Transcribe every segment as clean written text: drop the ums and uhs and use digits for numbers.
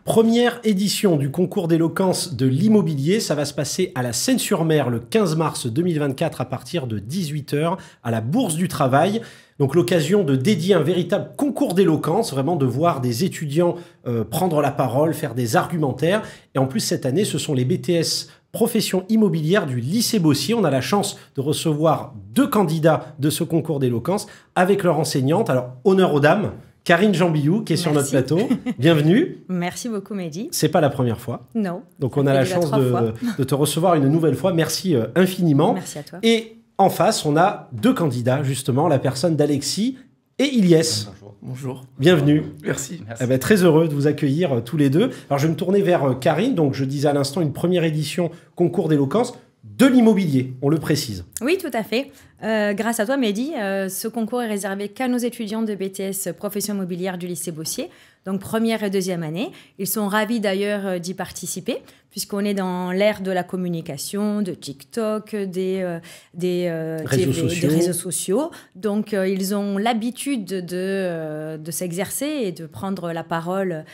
Première édition du concours d'éloquence de l'immobilier, ça va se passer à la Seine-sur-Mer le 15 mars 2024 à partir de 18 h à la Bourse du Travail. Donc l'occasion de dédier un véritable concours d'éloquence, vraiment de voir des étudiants prendre la parole, faire des argumentaires. Et en plus cette année, ce sont les BTS profession immobilière du lycée Bossier. On a la chance de recevoir 2 candidats de ce concours d'éloquence avec leur enseignante. Alors honneur aux dames. Karine Jean-Billou, qui est sur notre plateau. Bienvenue. Merci beaucoup, Mehdi. C'est pas la première fois. Non. Donc, on a la chance de te recevoir une nouvelle fois. Merci infiniment. Merci à toi. Et en face, on a 2 candidats, justement, la personne d'Alexis et Ilyes. Bonjour. Bonjour. Bienvenue. Merci. Eh ben, très heureux de vous accueillir tous les deux. Alors, je vais me tourner vers Karine. Donc, je disais à l'instant, une première édition concours d'éloquence de l'immobilier, on le précise. Oui, tout à fait. Grâce à toi, Mehdi, ce concours est réservé qu'à nos étudiants de BTS profession immobilière du lycée Bossier, donc première et deuxième année. Ils sont ravis d'ailleurs d'y participer, puisqu'on est dans l'ère de la communication, de TikTok, des réseaux sociaux. Donc, ils ont l'habitude de s'exercer et de prendre la parole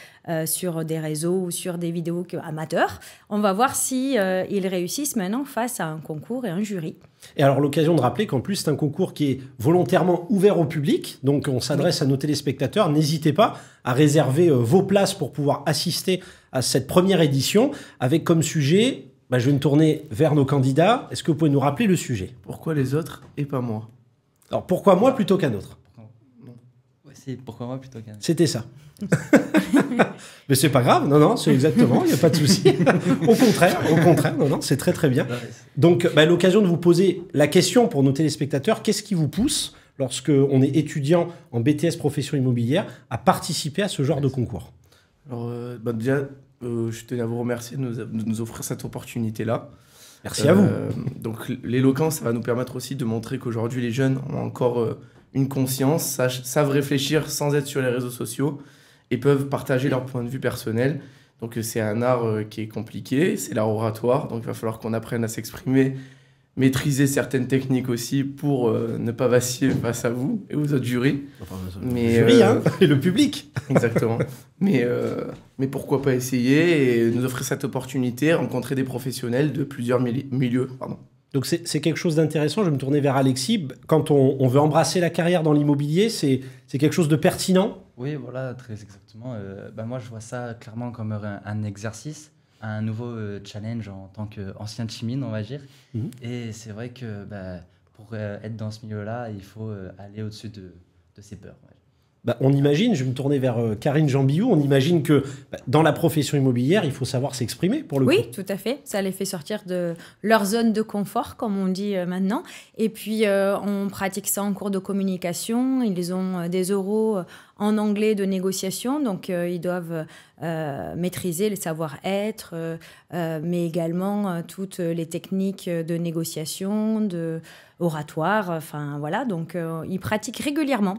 sur des réseaux ou sur des vidéos amateurs. On va voir si ils réussissent maintenant face à un concours et un jury. Et alors, l'occasion de rappeler qu'en plus, c'est un concours qui est volontairement ouvert au public. Donc, on s'adresse à nos téléspectateurs. N'hésitez pas à réserver vos places pour pouvoir assister à cette première édition avec comme sujet, je vais me tourner vers nos candidats. Est-ce que vous pouvez nous rappeler le sujet? Pourquoi les autres et pas moi? Alors, pourquoi moi plutôt qu'un autre? Pourquoi moi plutôt qu'un autre? C'était ça. Mais c'est pas grave, non, c'est exactement, il n'y a pas de souci. Au contraire, non, c'est très très bien. Donc, l'occasion de vous poser la question pour nos téléspectateurs, qu'est-ce qui vous pousse, lorsqu'on est étudiant en BTS profession immobilière, à participer à ce genre de concours? Alors, déjà, je tenais à vous remercier de nous offrir cette opportunité-là. Merci à vous. Donc, l'éloquence, ça va nous permettre aussi de montrer qu'aujourd'hui, les jeunes ont encore une conscience, savent réfléchir sans être sur les réseaux sociaux et peuvent partager leur point de vue personnel. Donc c'est un art qui est compliqué, c'est l'art oratoire, donc il va falloir qu'on apprenne à s'exprimer, maîtriser certaines techniques aussi pour ne pas vaciller face à vous et aux autres jurys. Le jury, et le public. Exactement. Mais pourquoi pas essayer et nous offrir cette opportunité, rencontrer des professionnels de plusieurs milieux. Donc c'est quelque chose d'intéressant. Je vais me tourner vers Alexis. Quand on veut embrasser la carrière dans l'immobilier, c'est quelque chose de pertinent? Oui, voilà, très exactement. Moi, je vois ça clairement comme un exercice, un nouveau challenge en tant qu'ancien chimine, on va dire. Et c'est vrai que pour être dans ce milieu-là, il faut aller au-dessus de ses peurs. Ouais. On imagine, je vais me tourner vers Karine Jean-Billou, on imagine que dans la profession immobilière, il faut savoir s'exprimer pour le coup. Oui, tout à fait. Ça les fait sortir de leur zone de confort, comme on dit maintenant. Et puis, on pratique ça en cours de communication. Ils ont des oraux en anglais de négociation, donc ils doivent maîtriser le savoir-être, mais également toutes les techniques de négociation, de oratoire. Enfin, voilà, donc ils pratiquent régulièrement.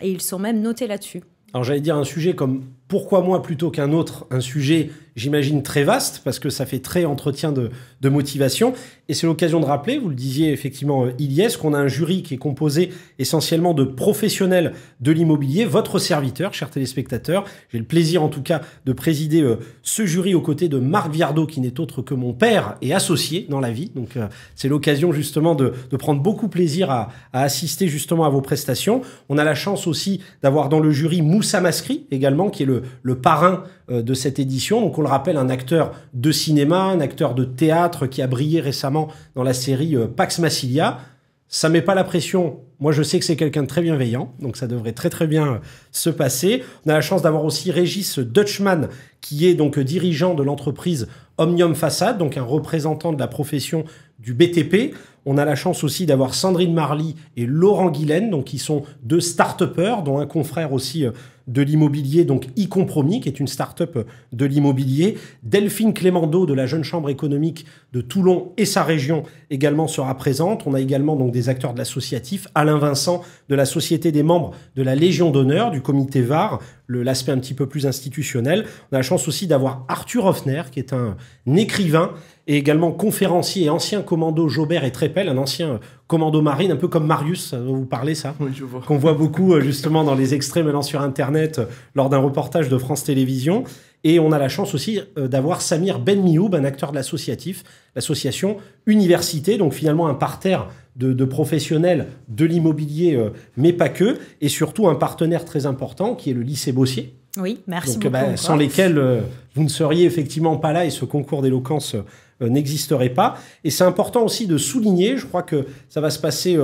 Et ils sont même notés là-dessus. Alors j'allais dire un sujet comme « Pourquoi moi plutôt qu'un autre ?» Un sujet, j'imagine, très vaste, parce que ça fait très entretien de motivation. Et c'est l'occasion de rappeler, vous le disiez effectivement, Ilyes, qu'on a un jury qui est composé essentiellement de professionnels de l'immobilier. Votre serviteur, chers téléspectateurs, j'ai le plaisir en tout cas de présider ce jury aux côtés de Marc Viardot, qui n'est autre que mon père et associé dans la vie. Donc c'est l'occasion justement de prendre beaucoup plaisir à assister justement à vos prestations. On a la chance aussi d'avoir dans le jury Moussa Mascri également, qui est le parrain de cette édition. Donc on le rappelle, un acteur de cinéma, un acteur de théâtre qui a brillé récemment dans la série Pax Massilia. Ça met pas la pression. Moi, je sais que c'est quelqu'un de très bienveillant, donc ça devrait très très bien se passer. On a la chance d'avoir aussi Régis Dutchman, qui est donc dirigeant de l'entreprise Omnium Façade, donc un représentant de la profession du BTP. On a la chance aussi d'avoir Sandrine Marly et Laurent Guilaine, donc qui sont 2 start-upers, dont un confrère aussi de l'immobilier, donc e-Compromis, qui est une start-up de l'immobilier. Delphine Clémendo de la Jeune Chambre économique de Toulon et sa région également sera présente. On a également donc des acteurs de l'associatif, Alain Vincent de la Société des membres de la Légion d'honneur, du comité VAR, l'aspect un petit peu plus institutionnel. On a la chance aussi d'avoir Arthur Hoffner, qui est un écrivain et également conférencier et ancien commando Jaubert et Trépel, un ancien commando marine, un peu comme Marius, ça va vous parler ça? Oui, je vois. Qu'on voit beaucoup justement dans les extraits maintenant sur Internet lors d'un reportage de France Télévisions. Et on a la chance aussi d'avoir Samir Ben Mioub, un acteur de l'association Université, donc finalement un parterre de professionnels de l'immobilier, mais pas que, et surtout un partenaire très important qui est le lycée Bossier. Oui, merci donc, beaucoup. Sans lesquels vous ne seriez effectivement pas là et ce concours d'éloquence n'existerait pas. Et c'est important aussi de souligner, je crois que ça va se passer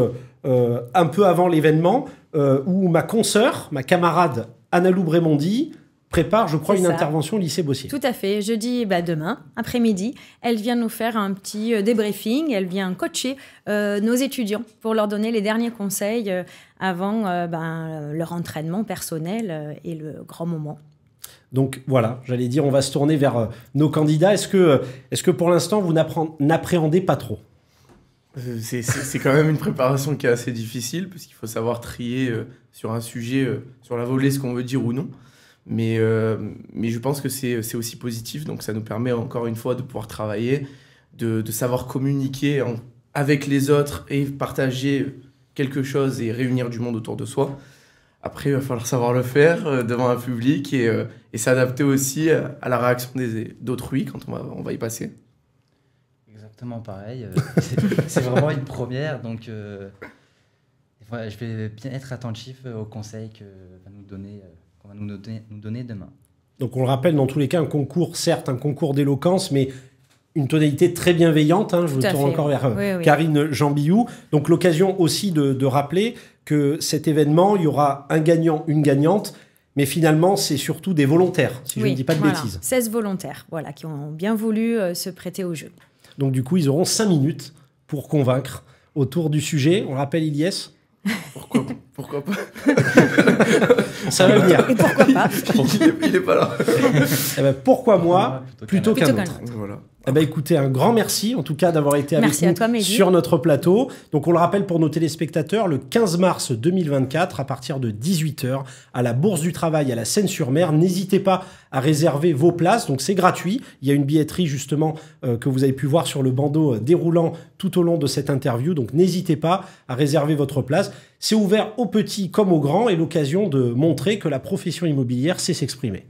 un peu avant l'événement, où ma consoeur, ma camarade Anna-Lou Brémondi, prépare, je crois, une intervention au lycée Bossier. Tout à fait. Jeudi, demain, après-midi, elle vient nous faire un petit débriefing. Elle vient coacher nos étudiants pour leur donner les derniers conseils avant leur entraînement personnel et le grand moment. Donc voilà, j'allais dire, on va se tourner vers nos candidats. Est-ce que pour l'instant, vous n'appréhendez pas trop? C'est quand même une préparation qui est assez difficile, parce qu'il faut savoir trier sur un sujet, sur la volée, ce qu'on veut dire ou non. Mais je pense que c'est aussi positif, donc ça nous permet encore une fois de pouvoir travailler, de savoir communiquer avec les autres et partager quelque chose et réunir du monde autour de soi. Après, il va falloir savoir le faire devant un public et s'adapter aussi à la réaction d'autrui quand on va y passer. Exactement pareil. C'est vraiment une première, donc voilà, je vais bien être attentif aux conseils qu'on va nous donner demain. Donc on le rappelle, dans tous les cas, un concours, certes, un concours d'éloquence, mais une tonalité très bienveillante. Je me tourne encore vers Karine Jambiou. Donc l'occasion aussi de rappeler que cet événement, il y aura un gagnant, une gagnante, mais finalement, c'est surtout des volontaires, si je ne dis pas de bêtises. 16 volontaires, qui ont bien voulu se prêter au jeu. Donc du coup, ils auront 5 minutes pour convaincre autour du sujet. On rappelle Ilyes. Pourquoi pas? Ça va venir. Et pourquoi pas? Il n'est pas là. Pourquoi moi plutôt qu'un autre? Voilà. Écoutez, un grand merci en tout cas d'avoir été avec nous sur notre plateau. Donc on le rappelle pour nos téléspectateurs, le 15 mars 2024 à partir de 18h à la Bourse du Travail à la Seine-sur-Mer. N'hésitez pas à réserver vos places, donc c'est gratuit. Il y a une billetterie justement que vous avez pu voir sur le bandeau déroulant tout au long de cette interview, donc n'hésitez pas à réserver votre place. C'est ouvert aux petits comme aux grands et l'occasion de montrer que la profession immobilière sait s'exprimer.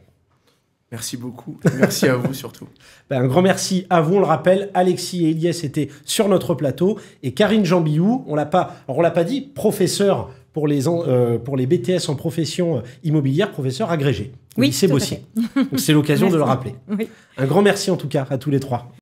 Merci beaucoup. Merci à vous surtout. Un grand merci à vous. On le rappelle, Alexis et Ilyes étaient sur notre plateau et Karine Jambiou, on l'a pas dit, professeur pour les BTS en profession immobilière, professeur agrégé au lycée Bossier. Donc c'est l'occasion de le rappeler. Oui. Un grand merci en tout cas à tous les trois.